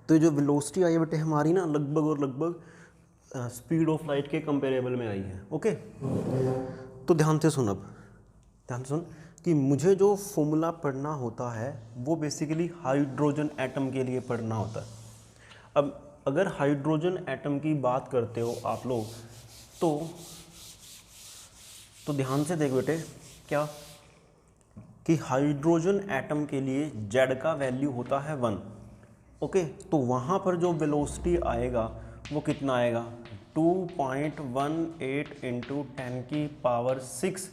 तो जो वेलोसिटी आई है बेटे हमारी ना लगभग और लगभग स्पीड ऑफ लाइट के कंपेरेबल में आई है। ओके, तो ध्यान से सुन, अब ध्यान से सुन कि मुझे जो फॉर्मूला पढ़ना होता है वो बेसिकली हाइड्रोजन एटम के लिए पढ़ना होता है। अब अगर हाइड्रोजन एटम की बात करते हो आप लोग तो ध्यान से देख बेटे क्या कि हाइड्रोजन एटम के लिए जेड का वैल्यू होता है 1। ओके, तो वहाँ पर जो वेलोसिटी आएगा वो कितना आएगा 2.18 इंटू 10⁻⁶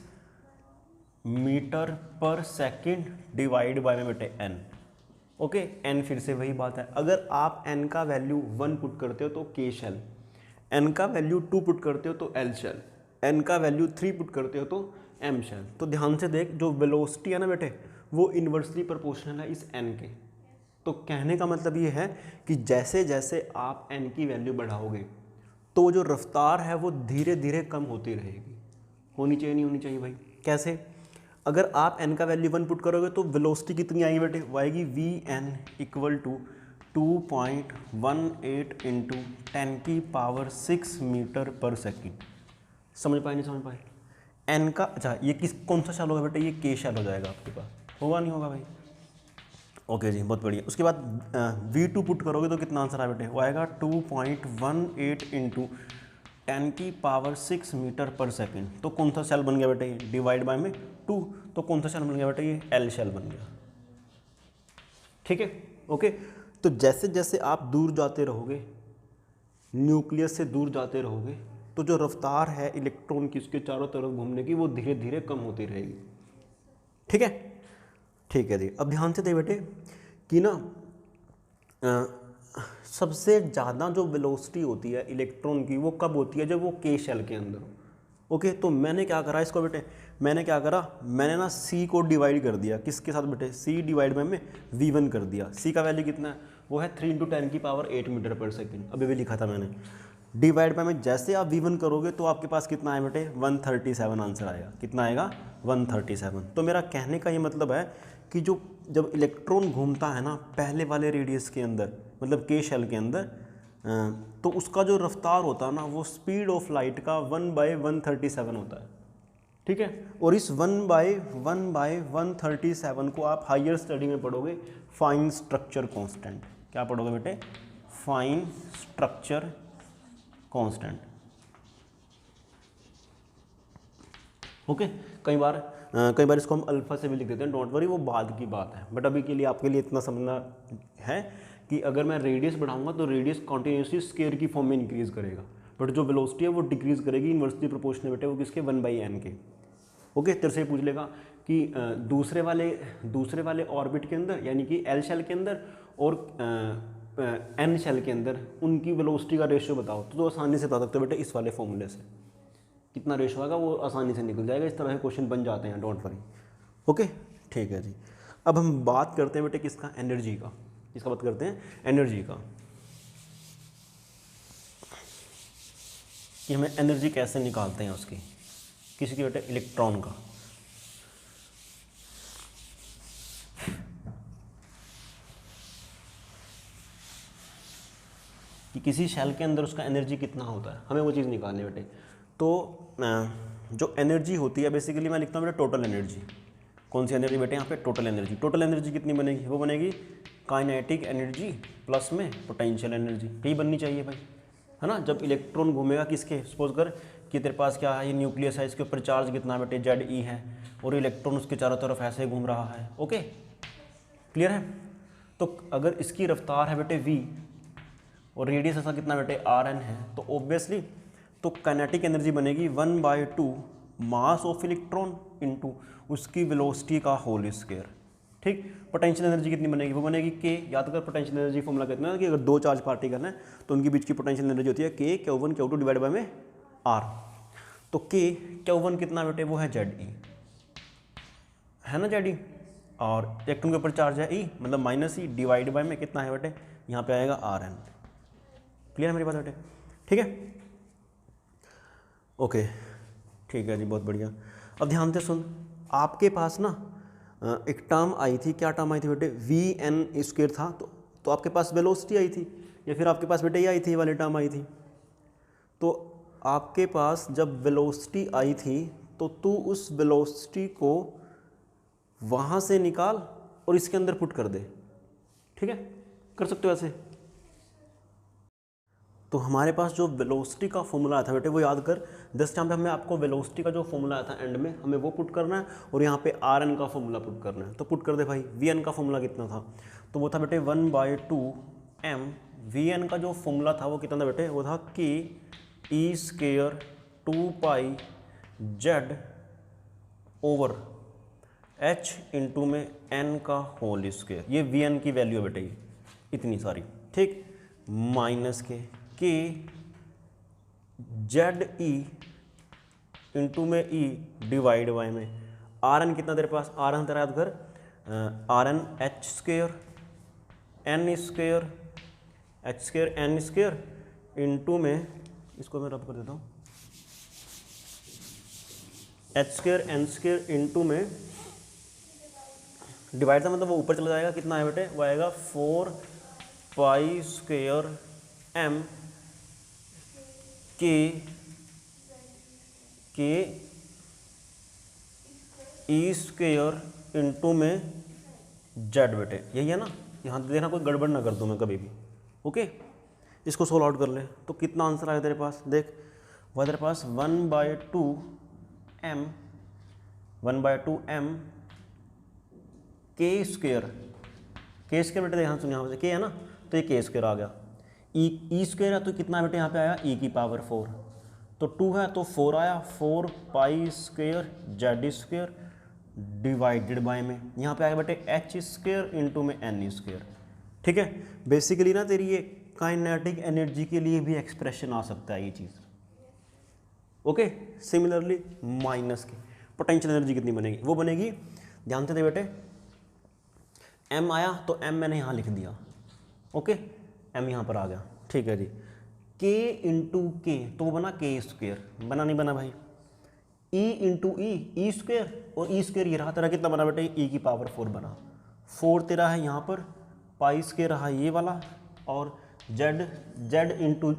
मीटर पर सेकंड डिवाइड बाय में बेटे n। ओके, n फिर से वही बात है, अगर आप n का वैल्यू 1 पुट करते हो तो k शेल, n का वैल्यू 2 पुट करते हो तो l शेल, n का वैल्यू 3 पुट करते हो तो m शेल। तो ध्यान से देख, जो वेलोसिटी है ना बेटे वो इन्वर्सली प्रोपोर्शनल है इस n के। तो कहने का मतलब ये है कि जैसे जैसे आप n की वैल्यू बढ़ाओगे तो जो रफ्तार है वो धीरे धीरे कम होती रहेगी। होनी चाहिए नहीं होनी चाहिए भाई? कैसे? अगर आप n का वैल्यू 1 पुट करोगे तो वेलोसिटी कितनी आएगी बेटे? वो आएगी Vn equal to 2.18 into 10⁻⁶ metre per second. समझ पाए नहीं समझ पाए? n का, अच्छा ये कौन सा शेल होगा बेटे? ये k शेल हो जाएगा आपके पास, होगा नहीं होगा भाई? ओके जी, बहुत बढ़िया। उसके बाद V2 पुट करोगे तो कितना आंसर आया बेटे? वो आएगा 2.18 इंटू 10⁻⁶ मीटर पर सेकेंड। तो कौन सा शेल बन गया बेटे? ये डिवाइड बाय में 2, तो कौन सा शेल बन गया बेटे? ये L शेल बन गया। ठीक है, ओके। तो जैसे जैसे आप दूर जाते रहोगे, न्यूक्लियस से दूर जाते रहोगे, तो जो रफ्तार है इलेक्ट्रॉन की उसके चारों तरफ घूमने की वो धीरे धीरे कम होती रहेगी। ठीक है, ठीक है जी। अब ध्यान से दे बेटे कि ना सबसे ज़्यादा जो वेलोसिटी होती है इलेक्ट्रॉन की वो कब होती है? जब वो के शेल के अंदर हो। ओके, तो मैंने क्या करा इसको बेटे, मैंने क्या करा, मैंने ना सी को डिवाइड कर दिया किसके साथ बेटे? सी डिवाइड बाय में V1 कर दिया। सी का वैल्यू कितना है? वो है 3 × 10⁸ मीटर पर सेकेंड, अभी भी लिखा था मैंने। डिवाइड बाय में जैसे आप V1 करोगे तो आपके पास कितना आया बेटे? 137 आंसर आएगा। कितना आएगा? 137। तो मेरा कहने का ये मतलब है कि जो जब इलेक्ट्रॉन घूमता है ना पहले वाले रेडियस के अंदर, मतलब के शेल के अंदर, तो उसका जो रफ्तार होता है ना वो स्पीड ऑफ लाइट का 1/137 होता है। ठीक है, और इस 1/137 को आप हायर स्टडी में पढ़ोगे फाइन स्ट्रक्चर कांस्टेंट। क्या पढ़ोगे बेटे? Fine structure constant. ओके, कई बार इसको हम अल्फा से भी लिख देते हैं, डोंट वरी, वो बाद की बात है। बट अभी के लिए आपके लिए इतना समझना है कि अगर मैं रेडियस बढ़ाऊंगा तो रेडियस कॉन्टिन्यूसली स्केयर की फॉर्म में इंक्रीज करेगा, बट जो वेलोसिटी है वो डिक्रीज करेगी इन्वर्सली प्रोपोर्शनल बेटे, वो किसके? 1/n के। ओके, तेरे से पूछ लेगा कि दूसरे वाले ऑर्बिट के अंदर यानी कि L शेल के अंदर और N शेल के अंदर उनकी वेलोसिटी का रेशियो बताओ, तो आसानी से बता सकते हो बेटे इस वाले फॉर्मूले से। कितना रेशियो आएगा वो आसानी से निकल जाएगा, इस तरह के क्वेश्चन बन जाते हैं, डोंट वरी। ओके, ठीक है जी। अब हम बात करते हैं बेटे किसका? एनर्जी का। किसका बात करते हैं? एनर्जी का, कि हमें एनर्जी कैसे निकालते हैं उसकी, किसी के बेटे? इलेक्ट्रॉन का। कि किसी शेल के अंदर उसका एनर्जी कितना होता है, हमें वो चीज़ निकालनी है बेटे। तो जो एनर्जी होती है बेसिकली मैं लिखता हूँ बेटे टोटल एनर्जी। कौन सी एनर्जी बेटे? यहाँ पे टोटल एनर्जी। टोटल एनर्जी कितनी बनेगी? वो बनेगी काइनेटिक एनर्जी प्लस में पोटेंशियल एनर्जी। यही बननी चाहिए भाई, है ना। जब इलेक्ट्रॉन घूमेगा किसके, सपोज कर कि तेरे पास क्या है, ये न्यूक्लियस है, इसके ऊपर चार्ज कितना बेटे? ZE है, और इलेक्ट्रॉन उसके चारों तरफ ऐसे घूम रहा है। ओके, क्लियर है। तो अगर इसकी रफ्तार है बेटे v और रेडियस ऐसा कितना बेटे? Rn है, तो ऑब्वियसली तो काइनेटिक एनर्जी बनेगी 1/2 मास ऑफ इलेक्ट्रॉन इंटू उसकी वेलोसिटी का होल स्क्वायर। ठीक, पोटेंशियल एनर्जी कितनी बनेगी? वो बनेगी k। याद कर पोटेंशियल एनर्जी फॉर्मूला कितना है कि अगर दो चार्ज पार्टिकल हैं तो उनके बीच की पोटेंशियल एनर्जी होती है k Q1 Q2 divide by में r। तो k Q1 कितना बेटे? वो है ZE, है ना ZE, और इलेक्ट्रॉन के ऊपर चार्ज है E मतलब -E डिवाइड बाय में कितना है बेटे? यहाँ पे आएगा Rn। क्लियर है मेरी बात बेटे? ठीक है, ओके, ठीक है जी, बहुत बढ़िया। अब ध्यान से सुन, आपके पास ना एक टर्म आई थी। क्या टर्म आई थी बेटे? Vn स्क्वायर था, तो आपके पास वेलोसिटी आई थी, या फिर आपके पास बेटे ये आई थी, ये वाली टर्म आई थी। तो आपके पास जब वेलोसिटी आई थी तो तू उस वेलोसिटी को वहाँ से निकाल और इसके अंदर पुट कर दे, ठीक है, कर सकते हो ऐसे। तो हमारे पास जो वेलोसिटी का फॉर्मूला आया था बेटे वो याद कर, जस्ट यहाँ पे हमें आपको वेलोसिटी का जो फॉर्मूला आया था एंड में हमें वो पुट करना है और यहाँ पे आर एन का फॉर्मूला पुट करना है। तो पुट कर दे भाई। वी एन का फॉर्मूला कितना था, तो वो था बेटे 1/2m। वी एन का जो फॉर्मूला था वो कितना था बेटे, वो था कि E square 2π Z over h into में n का होल स्क्वायर। ये वी एन की वैल्यू है बेटे, ये इतनी सारी, ठीक, माइनस के जेड ई इंटू में ई डिवाइड बाय में आर एन कितना तेरे पास, आर एन तेरा याद कर, R N H square N square H square N square into में, इसको मैं रब कर देता हूँ, H square N square into में डिवाइड था मतलब वो ऊपर चला जाएगा, कितना है बेटे, वो आएगा 4π स्क्वेयर m के ई स्क्वेयर इंटू में जेड बेटे, यही है ना। यहाँ देखना कोई गड़बड़ ना कर दूँ मैं कभी भी, ओके। इसको सोल्व आउट कर ले तो कितना आंसर आएगा तेरे पास, देख वह तेरे पास 1/2m के स्क्वेयर बेटे ध्यान सुन, यहाँ से के है ना, तो ये के स्क्वेयर आ गया। ई स्क्वेयर है तो कितना बेटे यहाँ पे आया ई की पावर 4, तो 2 है तो 4 आया, 4π square Z square divided by में यहाँ पे आएगा बेटे एच स्क्वेयर इंटू में एन स्क्वेयर, ठीक है। बेसिकली ना तेरी ये काइनेटिक एनर्जी के लिए भी एक्सप्रेशन आ सकता है ये चीज़, ओके। सिमिलरली माइनस की पोटेंशियल एनर्जी कितनी बनेगी, वो बनेगी, ध्यान से दे बेटे, m आया तो m मैंने यहाँ लिख दिया, ओके, m यहाँ पर आ गया, ठीक है जी। k इंटू के तो वो बना के स्क्वेयर, बना नहीं बना भाई, e इंटू ई स्क्वेयर, और ई स्क्वेयर ये रहा तेरा कितना बना बेटे, e की पावर 4 बना, 4 तेरा है यहाँ पर, पाई स्क्वेयर रहा ये वाला, और जेड इंटू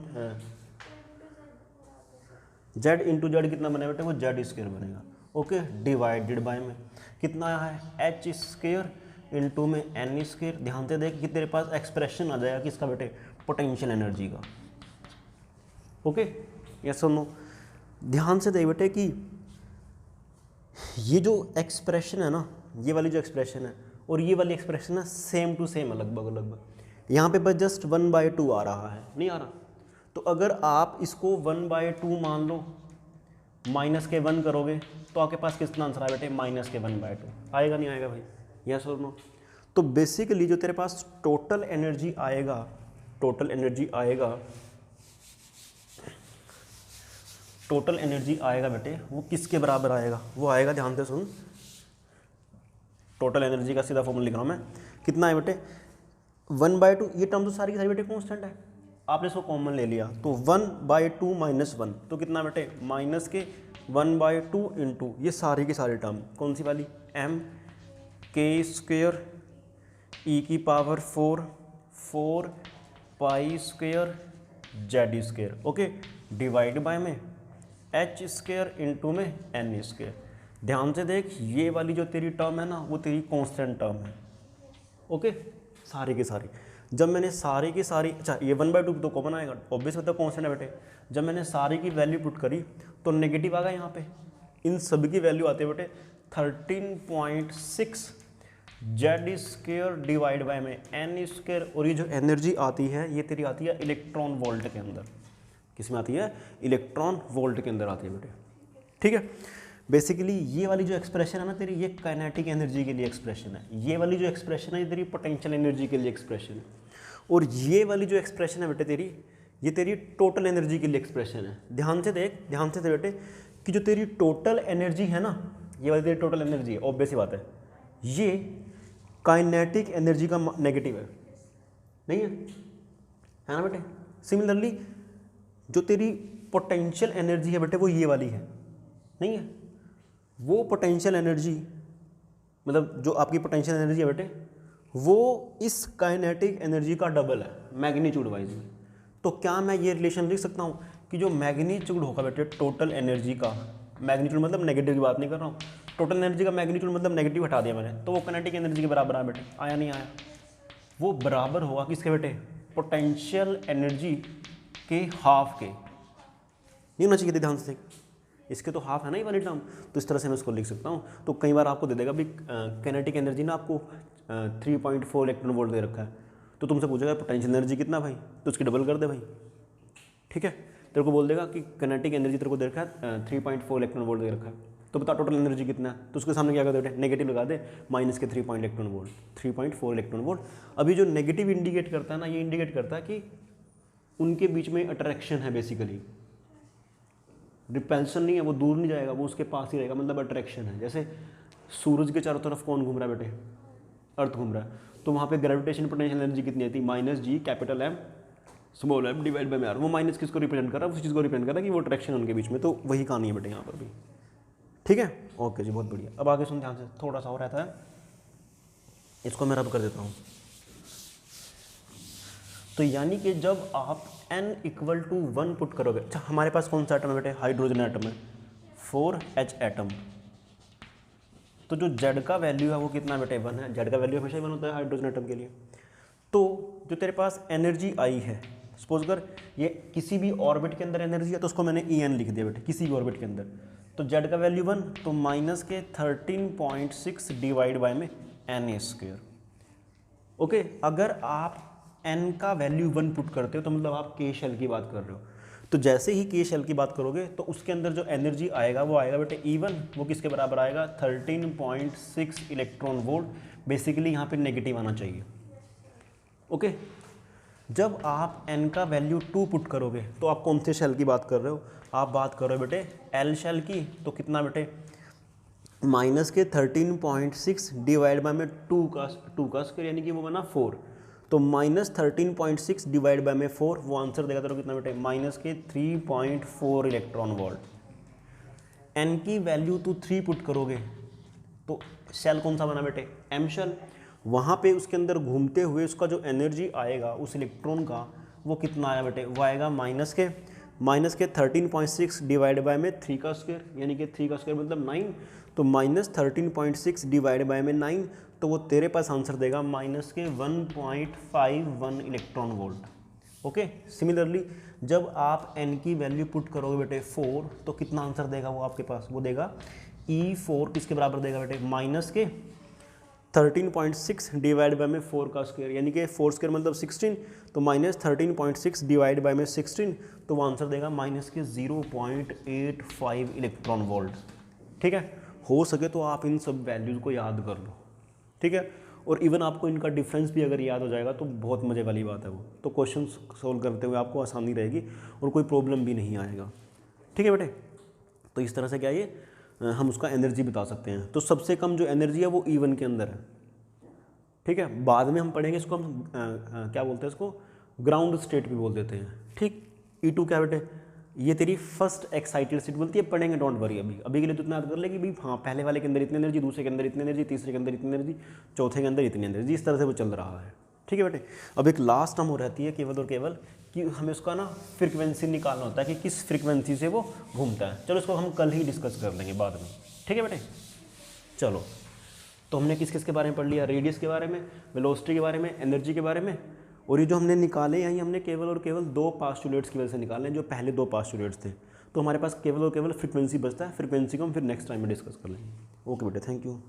जेड कितना बना बेटे, वो जेड स्क्वेयर बनेगा, ओके, डिवाइडेड बाय में कितना आया है एच स्क्वेयर इंटू में एन स्क्वेयर। ध्यान से देख कि तेरे पास एक्सप्रेशन आ जाएगा किसका बेटे, पोटेंशियल एनर्जी का, ओके, यस और नो। ध्यान से देख बेटे कि ये जो एक्सप्रेशन है ना, ये वाली जो एक्सप्रेशन है और ये वाली एक्सप्रेशन है सेम टू सेम है लगभग, यहाँ पे बस जस्ट 1/2 आ रहा है, नहीं आ रहा। तो अगर आप इसको 1/2 मान लो, माइनस के 1 करोगे तो आपके पास कितना आंसर आया बेटे, माइनस के 1/2 आएगा, नहीं आएगा भाई, यस और नो। तो बेसिकली जो तेरे पास टोटल एनर्जी आएगा बेटे, वो किसके बराबर आएगा, वो आएगा, ध्यान से सुन, टोटल एनर्जी का सीधा फॉर्मूला लिख रहा हूँ मैं, कितना है बेटे 1/2, ये टर्म तो सारी की सारी बेटे कांस्टेंट है, आपने इसको कॉमन ले लिया तो 1/2 माइनस 1 तो कितना बेटे माइनस के 1/2 इंटू ये सारी की सारी टर्म कौन सी वाली, m के स्क्वेयर ई की power 4π square Z square, okay, divide by में एच स्क्वेयर इंटू में एन स्क्वेयर। ध्यान से देख ये वाली जो तेरी टर्म है ना वो तेरी कांस्टेंट टर्म है, ओके, सारी की सारी। जब मैंने सारी की सारी, अच्छा ये 1/2 तो कॉमन आएगा, ऑब्वियस होता है कांस्टेंट है बेटे। जब मैंने सारी की वैल्यू पुट करी तो नेगेटिव आ गया यहाँ पे, इन सभी की वैल्यू आती है बेटे 13.6 जेड स्क्वेयर डिवाइड बाय में एन स्क्वेयर, और ये जो एनर्जी आती है ये तेरी आती है इलेक्ट्रॉन वोल्ट के अंदर, किस में आती है, इलेक्ट्रॉन वोल्ट के अंदर आती है बेटे, ठीक है। बेसिकली ये वाली जो एक्सप्रेशन है ना तेरी, ये काइनेटिक एनर्जी के लिए एक्सप्रेशन है, ये वाली जो एक्सप्रेशन है ये तेरी पोटेंशियल एनर्जी के लिए एक्सप्रेशन है, और ये वाली जो एक्सप्रेशन है बेटे तेरी, ये तेरी टोटल एनर्जी के लिए एक्सप्रेशन है। ध्यान से देख बेटे कि जो तेरी टोटल एनर्जी है ना, ये वाली तेरी टोटल एनर्जी है, ऑब्वियस ही बात है, ये काइनेटिक एनर्जी का नेगेटिव है, नहीं है ना बेटे। सिमिलरली जो तेरी पोटेंशियल एनर्जी है बेटे वो ये वाली है, नहीं है, वो पोटेंशियल एनर्जी मतलब जो आपकी पोटेंशियल एनर्जी है बेटे वो इस काइनेटिक एनर्जी का डबल है मैग्नीट्यूड वाइज में। तो क्या मैं ये रिलेशन लिख सकता हूँ कि जो मैग्नीट्यूड होगा बेटे टोटल एनर्जी का, मैग्नीट्यूड मतलब नेगेटिव की बात नहीं कर रहा हूँ, टोटल एनर्जी का मैग्नीट्यूड मतलब नेगेटिव हटा दिया मैंने, तो वो काइनेटिक एनर्जी के बराबर आया बेटे, आया नहीं आया? वो बराबर होगा किसके बेटे? पोटेंशियल एनर्जी के हाफ के। नहीं होना चाहिए ध्यान से, इसके तो हाफ है ना ये वाली टर्म, तो इस तरह से मैं इसको लिख सकता हूँ। तो कई बार आपको दे देगा भी काइनेटिक एनर्जी ना आपको 3.4 इलेक्ट्रॉन वोल्ट दे रखा है, तो तुमसे पूछेगा पोटेंशियल एनर्जी कितना भाई, तो उसकी डबल कर दे भाई, ठीक है। तेरे को बोल देगा कि काइनेटिक एनर्जी तेरे को दे रखा है 3.4 इलेक्ट्रॉन वोल्ट दे रखा है, तो बता टोटल एनर्जी कितना है, तो उसके सामने क्या कर दे, नेगेटिव लगा दे, माइनस के 3 इलेक्ट्रॉन वोल्ट, 3.4 इलेक्ट्रॉन वोल्ट। अभी जो नेगेटिव इंडिकेट करता है ना, ये इंडिकेट करता है कि उनके बीच में अट्रैक्शन है, बेसिकली रिपल्सन नहीं है, वो दूर नहीं जाएगा, वो उसके पास ही रहेगा, मतलब अट्रैक्शन है। जैसे सूरज के चारों तरफ कौन घूम रहा है बेटे? अर्थ घूम रहा है, तो वहाँ पे ग्रेविटेशन पोटेंशियल एनर्जी कितनी आती है? -G capital M small m divide by r। वो माइनस किसको रिप्रेजेंट कर रहा है? उस चीज़ को रिप्रेजेंट कर रहा है कि वो अट्रैक्शन उनके बीच में। तो वही कहानी है बेटे यहाँ पर भी, ठीक है। ओके जी, बहुत बढ़िया। अब आगे सुन ध्यान से, थोड़ा सा और रहता है, इसको मैं रब कर देता हूँ। तो यानी कि जब आप n = 1 पुट करोगे, अच्छा हमारे पास कौन सा एटम है बेटे? हाइड्रोजन एटम है, 4H एटम। तो जो Z का वैल्यू है वो कितना बेटे? 1 है। Z का वैल्यू हमेशा ही 1 होता है हाइड्रोजन एटम के लिए। तो जो तेरे पास एनर्जी आई है, सपोज कर ये किसी भी ऑर्बिट के अंदर एनर्जी है, तो उसको मैंने En लिख दिया बेटे, किसी भी ऑर्बिट के अंदर। तो Z का वैल्यू 1, तो माइनस के 13.6 डिवाइड बाय में Na²। ओके, अगर आप n का वैल्यू 1 पुट करते हो तो मतलब आप K शेल की बात कर रहे हो। तो जैसे ही K शेल की बात करोगे तो उसके अंदर जो एनर्जी आएगा वो आएगा बेटे E1, वो किसके बराबर आएगा? 13.6 इलेक्ट्रॉन वोल्ट। बेसिकली यहाँ पे नेगेटिव आना चाहिए। ओके, जब आप n का वैल्यू 2 पुट करोगे तो आप कौन से शेल की बात कर रहे हो? आप बात कर रहे हो बेटे L शेल की। तो कितना बेटे? माइनस के 13.6 डिवाइड बाय में 2 का स्क्वायर, यानी कि वो बना 4। तो -13.6 डिवाइड बाय में 4, वो आंसर देगा तेरे को कितना बेटे? माइनस के 3.4 इलेक्ट्रॉन वोल्ट। n की वैल्यू तू 3 पुट करोगे तो शेल कौन सा बना बेटे? M shell. वहाँ पे उसके अंदर घूमते हुए उसका जो एनर्जी आएगा उस इलेक्ट्रॉन का, वो कितना आया बेटे? वो आएगा माइनस के 13.6 डिवाइड बाय में 3 का स्क्वायर, यानी कि 3 का स्क्वायर मतलब 9। तो -13.6 डिवाइड बाय में 9, तो वो तेरे पास आंसर देगा माइनस के 1.51 इलेक्ट्रॉन वोल्ट। ओके, सिमिलरली जब आप n की वैल्यू पुट करोगे बेटे 4, तो कितना आंसर देगा वो आपके पास? वो देगा E4 किसके बराबर देगा बेटे? माइनस के 13.6 डिवाइड बाय में 4 का स्क्वायर, यानी कि 4 स्क्वायर मतलब 16। तो -13.6 डिवाइड बाय में 16, तो वो आंसर देगा माइनस के 0.85 इलेक्ट्रॉन वोल्ट। ठीक है, हो सके तो आप इन सब वैल्यूज़ को याद कर लो, ठीक है। और इवन आपको इनका डिफरेंस भी अगर याद हो जाएगा तो बहुत मज़े वाली बात है वो, तो क्वेश्चन सोल्व करते हुए आपको आसानी रहेगी और कोई प्रॉब्लम भी नहीं आएगा, ठीक है बेटे। तो इस तरह से क्या ये हम उसका एनर्जी बता सकते हैं। तो सबसे कम जो एनर्जी है वो E1 के अंदर है, ठीक है। बाद में हम पढ़ेंगे इसको, हम क्या बोलते हैं इसको? ग्राउंड स्टेट भी बोल देते हैं, ठीक। E2 क्या बेटे? ये तेरी फर्स्ट एक्साइटेड स्टेट बोलती है, पढ़ेंगे, डोंट वरी। अभी के लिए तो इतना याद कर ले कि भाई हाँ, पहले वाले के अंदर इतनी एनर्जी, दूसरे के अंदर इतनी एनर्जी, तीसरे के अंदर इतनी एनर्जी, चौथे के अंदर इतनी एनर्जी, इस तरह से वो चल रहा है, ठीक है बेटे। अब एक लास्ट टर्म हो रहती है केवल और केवल कि हमें उसका ना फ्रीक्वेंसी निकालना होता है कि किस फ्रीक्वेंसी से वो घूमता है। चलो इसको हम कल ही डिस्कस कर लेंगे बाद में, ठीक है बेटे। चलो, तो हमने किस किस के बारे में पढ़ लिया? रेडियस के बारे में, वेलोसिटी के बारे में, एनर्जी के बारे में। और ये जो हमने निकाले हैं, हमने केवल और केवल 2 पास्टुलेट्स की वजह से निकाले हैं, जो पहले 2 पास्टुलेट्स थे। तो हमारे पास केवल और केवल फ्रीक्वेंसी बचता है। फ्रीक्वेंसी को हम फिर नेक्स्ट टाइम में डिस्कस कर लेंगे। ओके बेटे, थैंक यू।